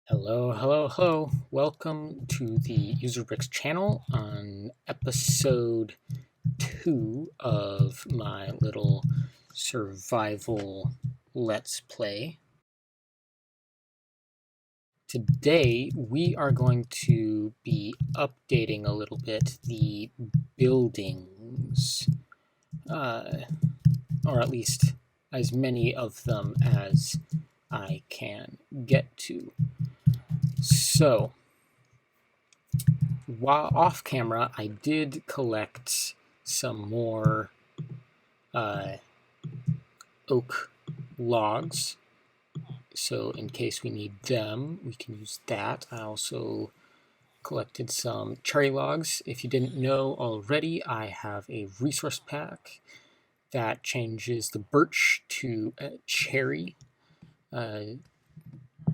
Hello, hello, hello. Welcome to the UserBricks channel on episode 2 of my little survival Let's Play. Today we are going to be updating a little bit the buildings, or at least as many of them as I can get to. So, while off camera, I did collect some more oak logs. So in case we need them, we can use that. I also collected some cherry logs. If you didn't know already, I have a resource pack that changes the birch to cherry.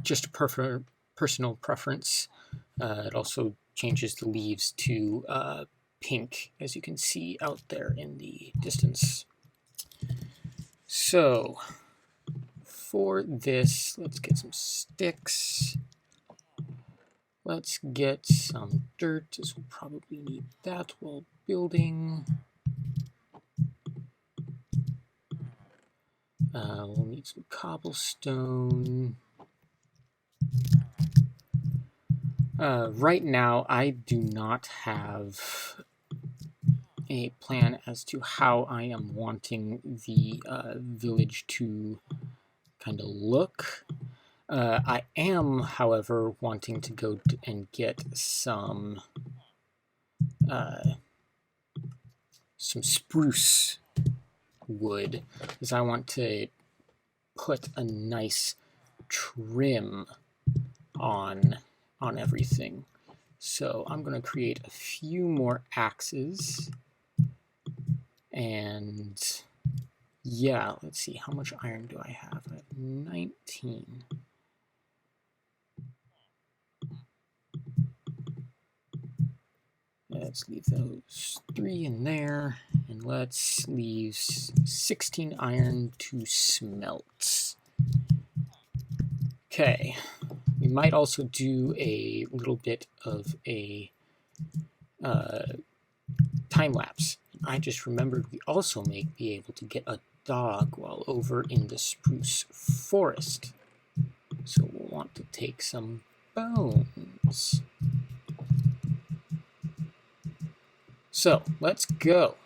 Just a personal preference. It also changes the leaves to pink, as you can see out there in the distance. So, for this, let's get some sticks. Let's get some dirt, as we'll probably need that while building. We'll need some cobblestone. Right now, I do not have a plan as to how I am wanting the village to kind of look. I am, however, wanting to go and get some spruce wood, because I want to put a nice trim on everything. So I'm going to create a few more axes. And yeah, let's see, how much iron do I have? I have 19. Let's leave those 3 in there, and let's leave 16 iron to smelt. Okay, we might also do a little bit of a time lapse. I just remembered we also may be able to get a dog while over in the spruce forest. So we'll want to take some bones. So let's go.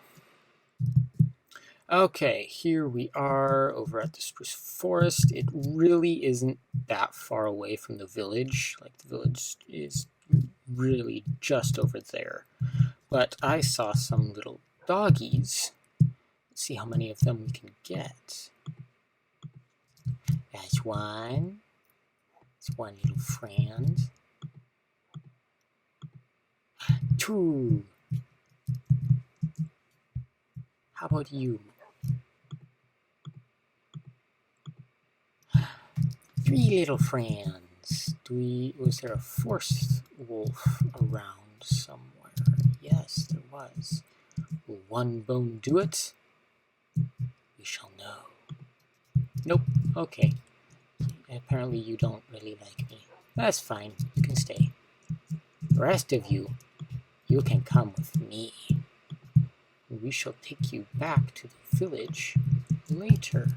Okay, here we are over at the spruce forest. It really isn't that far away from the village. Like, the village is really just over there. But I saw some little doggies. Let's see how many of them we can get. That's one. That's one little friend. 2. How about you? 3 little friends. Was there a 4th wolf around somewhere? Yes, there was. Will one bone do it? We shall know. Nope. Okay. Apparently you don't really like me. That's fine. You can stay. The rest of you, you can come with me. We shall take you back to the village later.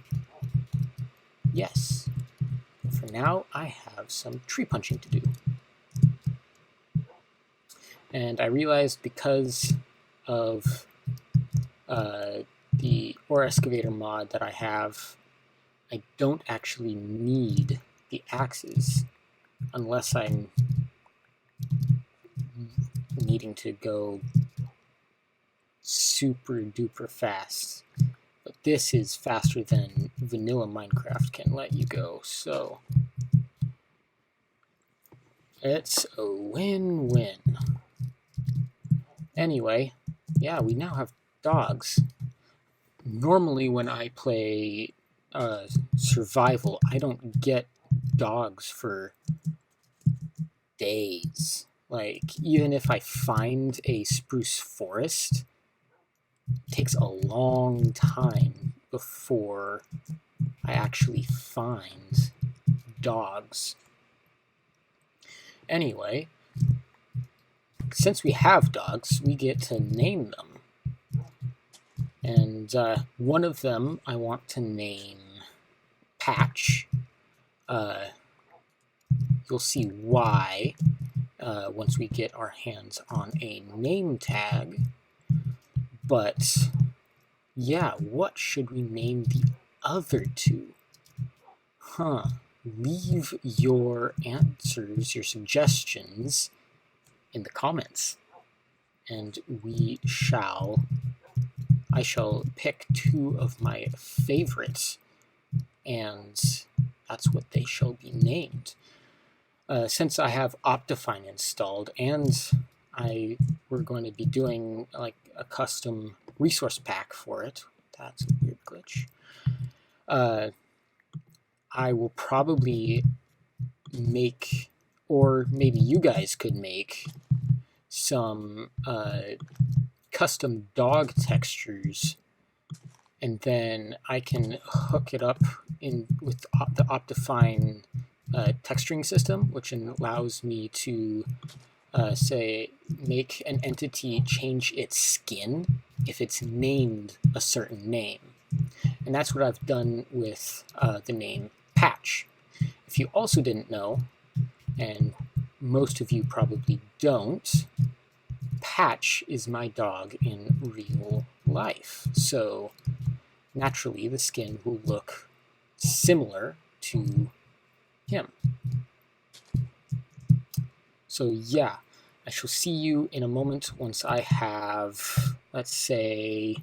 Yes. For now, I have some tree punching to do. And I realized because of the ore excavator mod that I have, I don't actually need the axes unless I'm needing to go super duper fast. But this is faster than vanilla Minecraft can let you go, so it's a win-win. Anyway, yeah, we now have dogs. Normally when I play survival, I don't get dogs for days. Like, even if I find a spruce forest, it takes a long time before I actually find dogs. Anyway, since we have dogs, we get to name them. And one of them I want to name Patch. You'll see why once we get our hands on a name tag. But yeah, what should we name the other two? Leave your answers, your suggestions in the comments, and I shall pick two of my favorites, and that's what they shall be named. Since I have Optifine installed, and we're going to be doing like a custom resource pack for it. That's a weird glitch. I will probably make, or maybe you guys could make, some custom dog textures, and then I can hook it up with the Optifine texturing system, which allows me to say make an entity change its skin if it's named a certain name. And that's what I've done with the name Patch. If you also didn't know, and most of you probably don't, Patch is my dog in real life. So naturally the skin will look similar to him. So yeah, I shall see you in a moment once I have, let's say,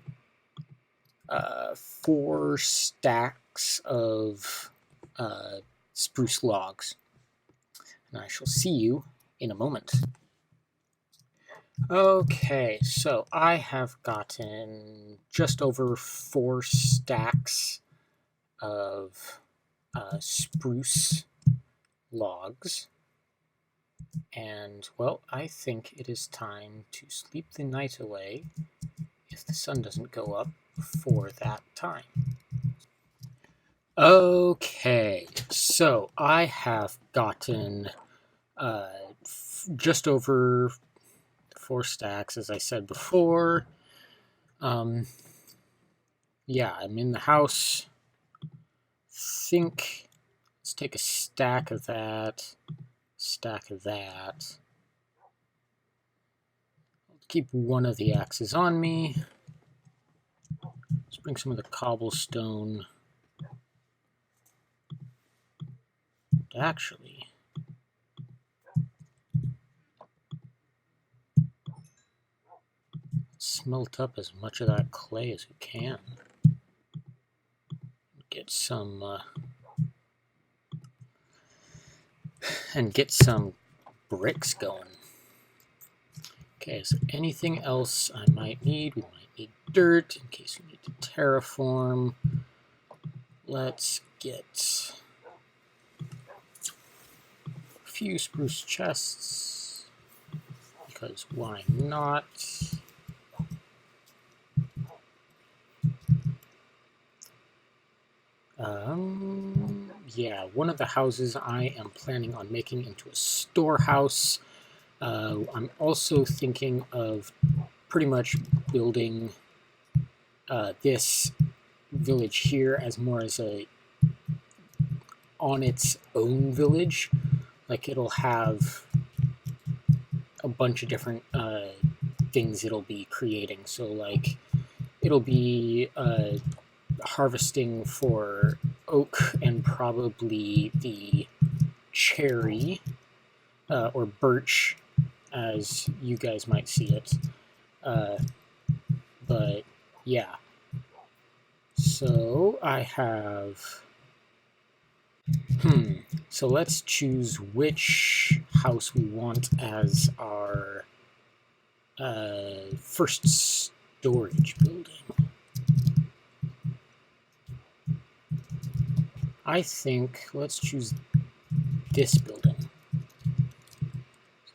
4 stacks of spruce logs. And I shall see you in a moment. Okay, so I have gotten just over 4 stacks of spruce logs. And, well, I think it is time to sleep the night away if the sun doesn't go up before that time. Okay, so I have gotten just over 4 stacks, as I said before. Yeah, I'm in the house. Let's take a stack of that. I'll keep one of the axes on me. Let's bring some of the cobblestone. Actually, smelt up as much of that clay as we can. Get some bricks going. Okay, is there anything else I might need? We might need dirt in case we need to terraform. Let's get a few spruce chests, because why not? Yeah, one of the houses I am planning on making into a storehouse. I'm also thinking of pretty much building this village here as more as a on its own village. Like, it'll have a bunch of different things it'll be creating. So like, it'll be harvesting for oak and probably the cherry or birch, as you guys might see it. But yeah, so I have so let's choose which house we want as our first storage building. I think let's choose this building.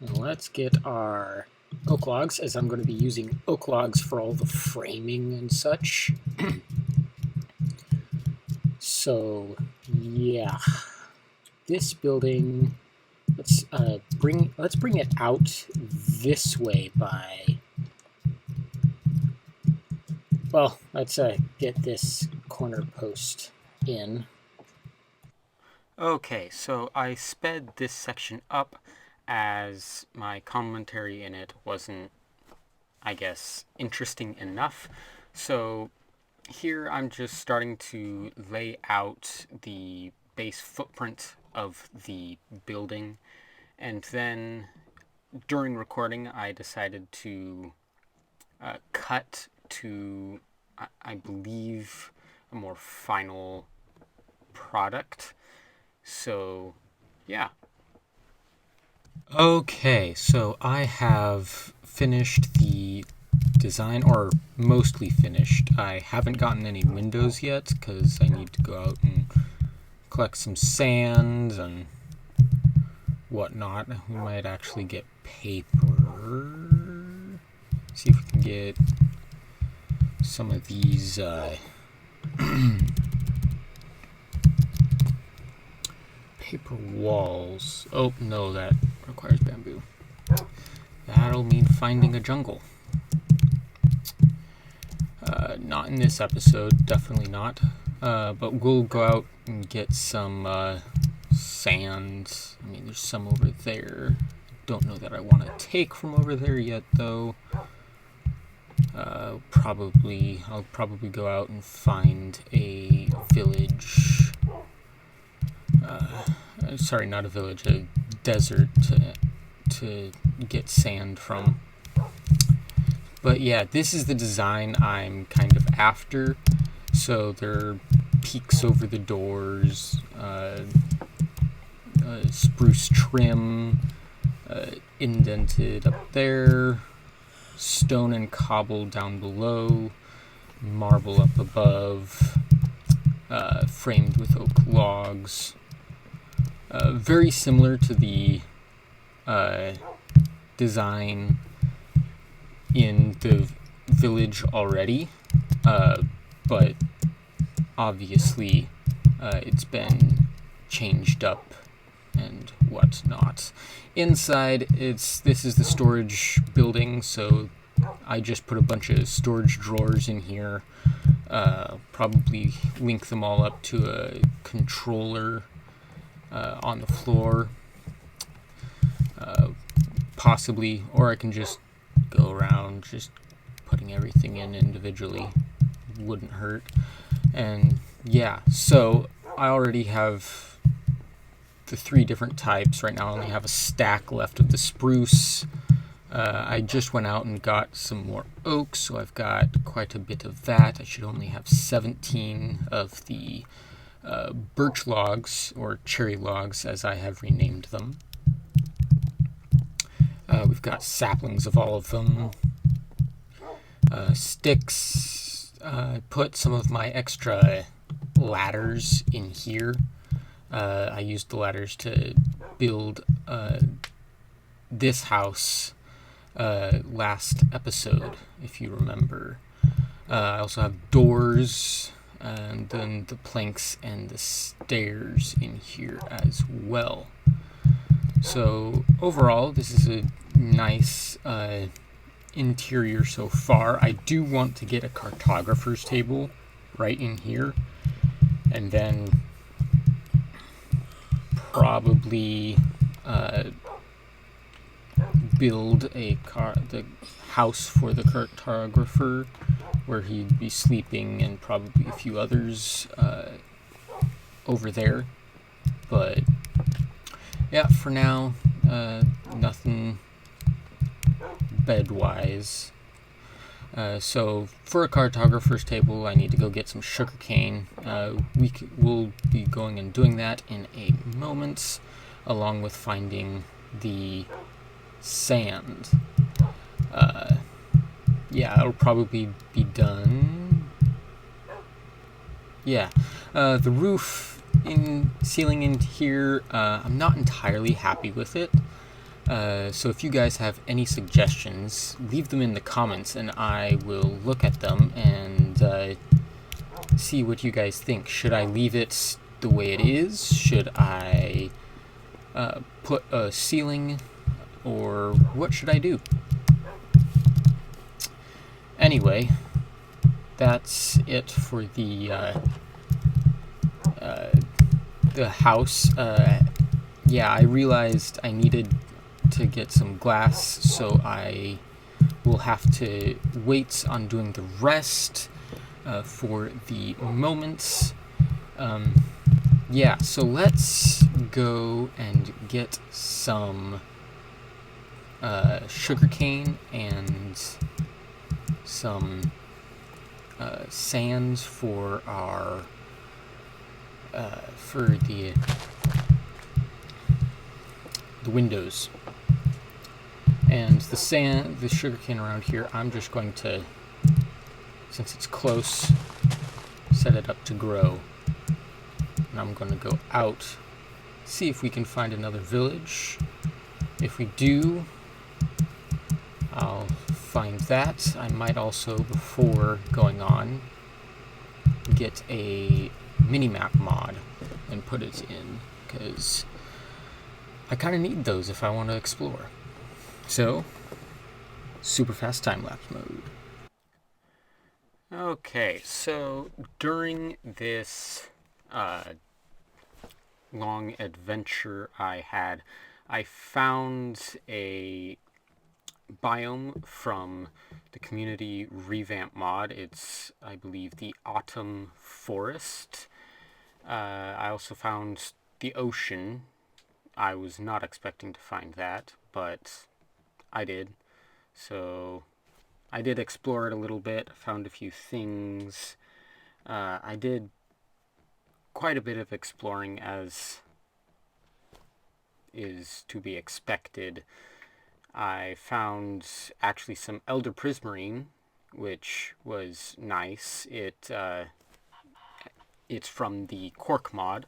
So let's get our oak logs, as I'm going to be using oak logs for all the framing and such. So yeah, this building let's bring it out this way by. Well, let's get this corner post in. Okay, so I sped this section up as my commentary in it wasn't, I guess, interesting enough. So here I'm just starting to lay out the base footprint of the building, and then during recording I decided to cut to, I believe, a more final product. So, yeah. Okay, so I have finished the design, or mostly finished. I haven't gotten any windows yet because I need to go out and collect some sand and whatnot. We might actually get paper. See if we can get some of these paper walls. Oh, no, that requires bamboo. That'll mean finding a jungle. Not in this episode, definitely not. But we'll go out and get some sand. I mean, there's some over there. Don't know that I want to take from over there yet, though. I'll probably go out and find a village. Sorry, not a village, a desert to get sand from. But yeah, this is the design I'm kind of after. So there are peaks over the doors, spruce trim, indented up there, stone and cobble down below, marble up above, framed with oak logs. Very similar to the design in the village already, but obviously it's been changed up and whatnot. Inside, this is the storage building, so I just put a bunch of storage drawers in here. Probably link them all up to a controller on the floor, possibly, or I can just go around just putting everything in individually. Wouldn't hurt. And yeah, so I already have the 3 different types. Right now I only have a stack left of the spruce. I just went out and got some more oak, so I've got quite a bit of that. I should only have 17 of the birch logs, or cherry logs as I have renamed them. We've got saplings of all of them. Sticks. I put some of my extra ladders in here. I used the ladders to build this house last episode, if you remember. I also have doors, and then the planks and the stairs in here as well. So overall, this is a nice interior so far. I do want to get a cartographer's table right in here, and then probably build the house for the cartographer where he'd be sleeping, and probably a few others over there. But yeah, for now, nothing bed-wise. So for a cartographer's table, I need to go get some sugar cane. We'll be going and doing that in a moment, along with finding the sand. Yeah, it'll probably be done. Yeah, the roof ceiling in here, I'm not entirely happy with it. So if you guys have any suggestions, leave them in the comments and I will look at them and see what you guys think. Should I leave it the way it is? Should I put a ceiling, or what should I do? Anyway, that's it for the house. Yeah, I realized I needed to get some glass, so I will have to wait on doing the rest for the moment. Yeah, so let's go and get some sugarcane and some sands for our for the windows. And the sugarcane around here, I'm just going to, since it's close, set it up to grow. And I'm going to go out, see if we can find another village. If we do, I'll find that. I might also, before going on, get a MiniMap mod and put it in, because I kind of need those if I want to explore. So, super fast time-lapse mode. Okay, so during this long adventure I had, I found a biome from the community revamp mod. It's, I believe, the autumn forest. I also found the ocean. I was not expecting to find that, but I did. So I did explore it a little bit, found a few things. I did quite a bit of exploring, as is to be expected. I found actually some Elder Prismarine, which was nice. It's from the Quark mod.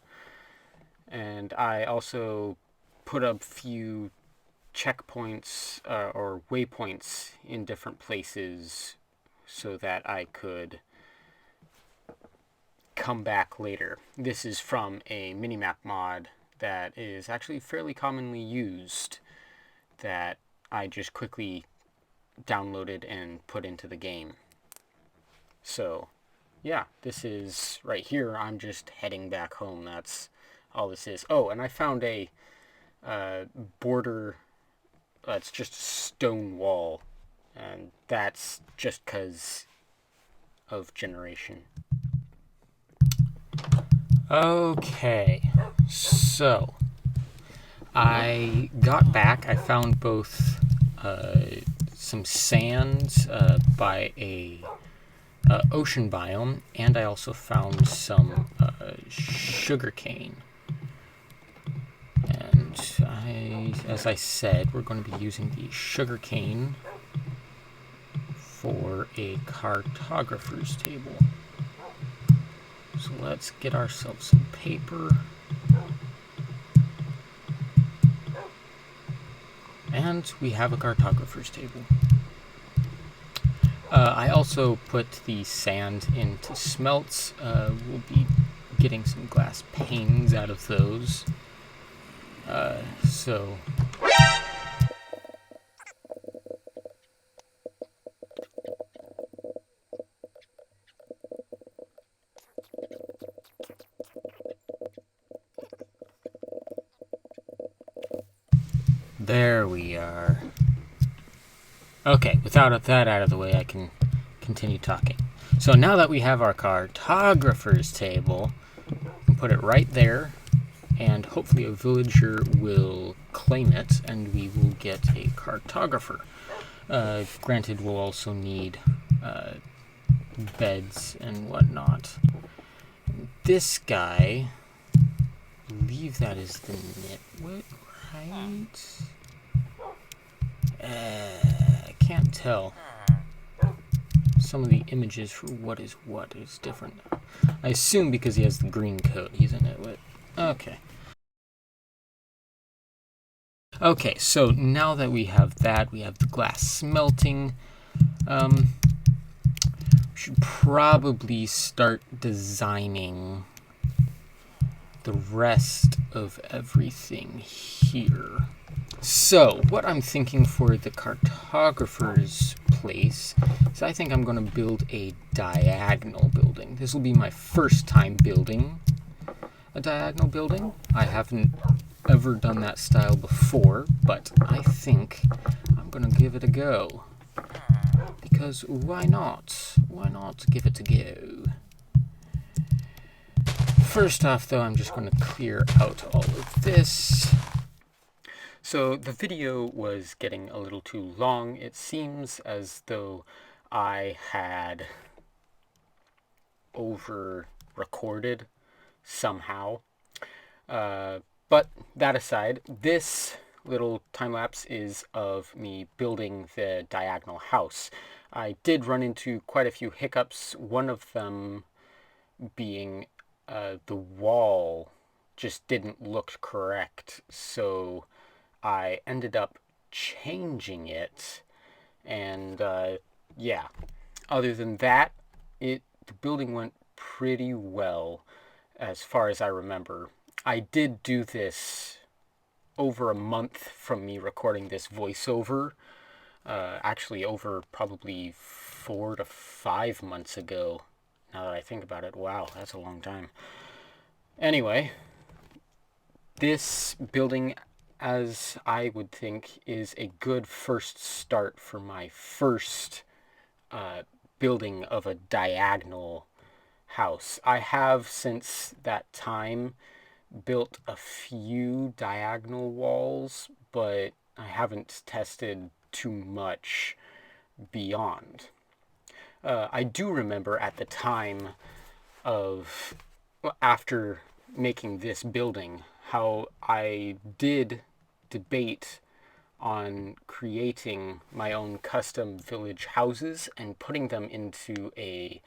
And I also put up a few checkpoints or waypoints in different places so that I could come back later. This is from a minimap mod that is actually fairly commonly used, that I just quickly downloaded and put into the game. So yeah, this is right here. I'm just heading back home. That's all this is. Oh, and I found a border. It's just a stone wall, and that's just because of generation. Okay, so I got back. I found both some sand by a ocean biome, and I also found some sugarcane. And as I said, we're going to be using the sugarcane for a cartographer's table. So let's get ourselves some paper. And we have a cartographer's table. I also put the sand into smelts. We'll be getting some glass panes out of those. So there we are. Okay, without that out of the way, I can continue talking. So now that we have our cartographer's table, we can put it right there, and hopefully a villager will claim it, and we will get a cartographer. Granted, we'll also need beds and whatnot. This guy, I believe that is the nitwit, right? I can't tell. Some of the images for what is different. I assume because he has the green coat, he's a nitwit. Okay. Okay, so now that we have that, we have the glass smelting. We should probably start designing the rest of everything here. So, what I'm thinking for the cartographer's place is I think I'm going to build a diagonal building. This will be my first time building a diagonal building. I haven't ever done that style before, but I think I'm going to give it a go. Because why not? Why not give it a go? First off, though, I'm just going to clear out all of this. So the video was getting a little too long. It seems as though I had over-recorded somehow. But that aside, this little time-lapse is of me building the diagonal house. I did run into quite a few hiccups, one of them being the wall just didn't look correct, so I ended up changing it, and yeah, other than that, the building went pretty well as far as I remember. I did do this over a month from me recording this voiceover, actually over probably 4 to 5 months ago, now that I think about it. Wow, that's a long time. Anyway, this building, as I would think, is a good first start for my first building of a diagonal house. I have, since that time, built a few diagonal walls, but I haven't tested too much beyond. I do remember at the time of, after making this building, how I did debate on creating my own custom village houses and putting them into a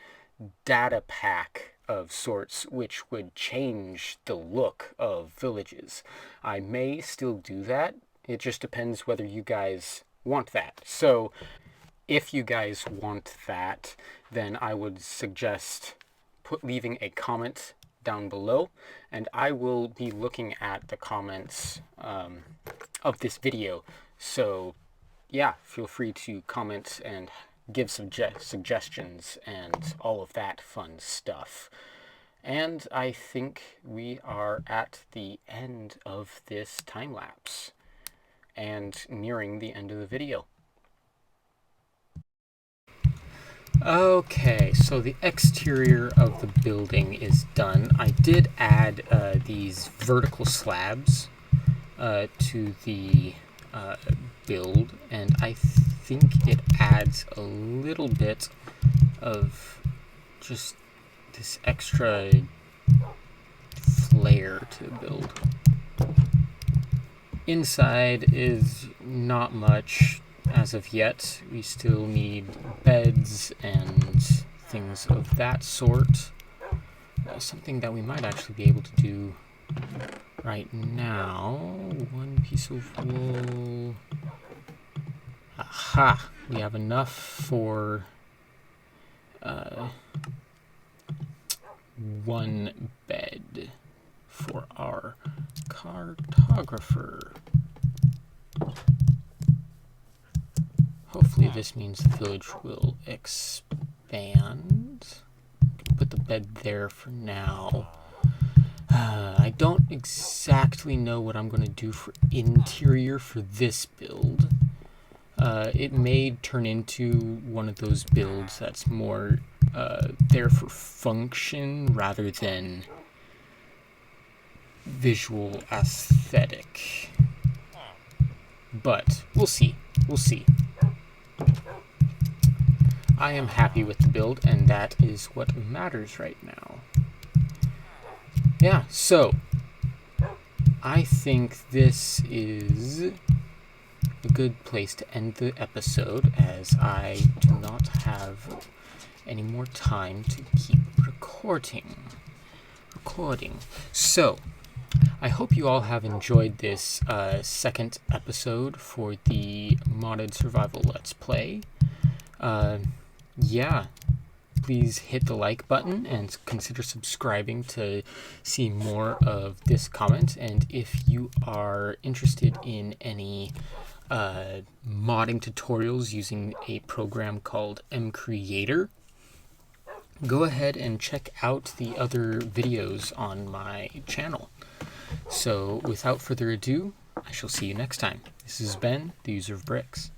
data pack of sorts, which would change the look of villages. I may still do that. It just depends whether you guys want that. So if you guys want that, then I would suggest leaving a comment down below, and I will be looking at the comments of this video. So yeah, feel free to comment and give suggestions and all of that fun stuff. And I think we are at the end of this time lapse and nearing the end of the video. Okay, so the exterior of the building is done. I did add these vertical slabs to the build, and I think it adds a little bit of just this extra flair to the build. Inside is not much as of yet. We still need beds and things of that sort. Something that we might actually be able to do right now. One piece of wool. Aha! We have enough for one bed for our cartographer. Hopefully this means the village will expand. Put the bed there for now. I don't exactly know what I'm going to do for interior for this build. It may turn into one of those builds that's more there for function rather than visual aesthetic. But we'll see. We'll see. I am happy with the build, and that is what matters right now. Yeah, so I think this is a good place to end the episode, as I do not have any more time to keep recording. So I hope you all have enjoyed this second episode for the modded survival Let's Play. Yeah, please hit the like button and consider subscribing to see more of this comment. And if you are interested in any modding tutorials using a program called MoCreating, go ahead and check out the other videos on my channel. So without further ado, I shall see you next time. This has been the user of Bricks.